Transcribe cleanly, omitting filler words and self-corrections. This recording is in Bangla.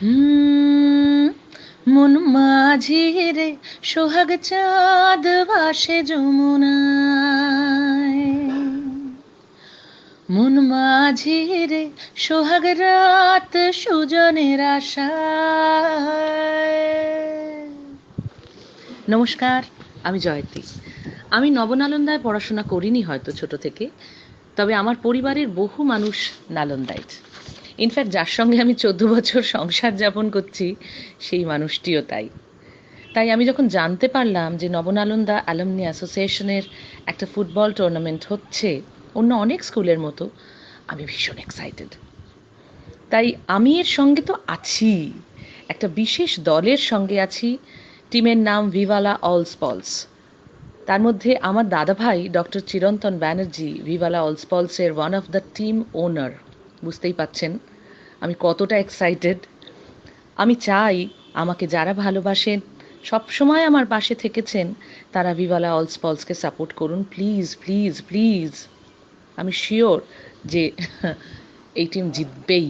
হুম, মন মাঝি রে সোহাগ চাঁদ ভাসে যমুনায়, মন মাঝি রে সোহাগ রাত সুজনের আশায়। নমস্কার, আমি জয়তী। আমি নবনালন্দায় পড়াশোনা করিনি হয়তো ছোট থেকে, তবে আমার পরিবারের বহু মানুষ নালন্দাইট। ইনফ্যাক্ট যার সঙ্গে আমি 14 বছর সংসার যাপন করছি সেই মানুষটিও তাই। তাই আমি যখন জানতে পারলাম যে নবনালন্দা অ্যালুমনি অ্যাসোসিয়েশনের একটা ফুটবল টুর্নামেন্ট হচ্ছে অন্য অনেক স্কুলের মতো, আমি ভীষণ এক্সাইটেড। তাই আমি এর সঙ্গে তো আছি, একটা বিশেষ দলের সঙ্গে আছি। টিমের নাম ভিভালা অল স্পলস। তার মধ্যে আমার দাদাভাই ডক্টর চিরন্তন ব্যানার্জি ভিভালা অল স্পলসের one of the team owner. বুঝতেই পাচ্ছেন আমি কতটা এক্সাইটেড। আমি চাই আমাকে যারা ভালোবাসেন, সবসময় আমার পাশে থেকেছেন, তারা ভিভালা অল স্পলসকে সাপোর্ট করুন প্লিজ প্লিজ প্লিজ। আমি শিওর যে এই টিম জিতবেই।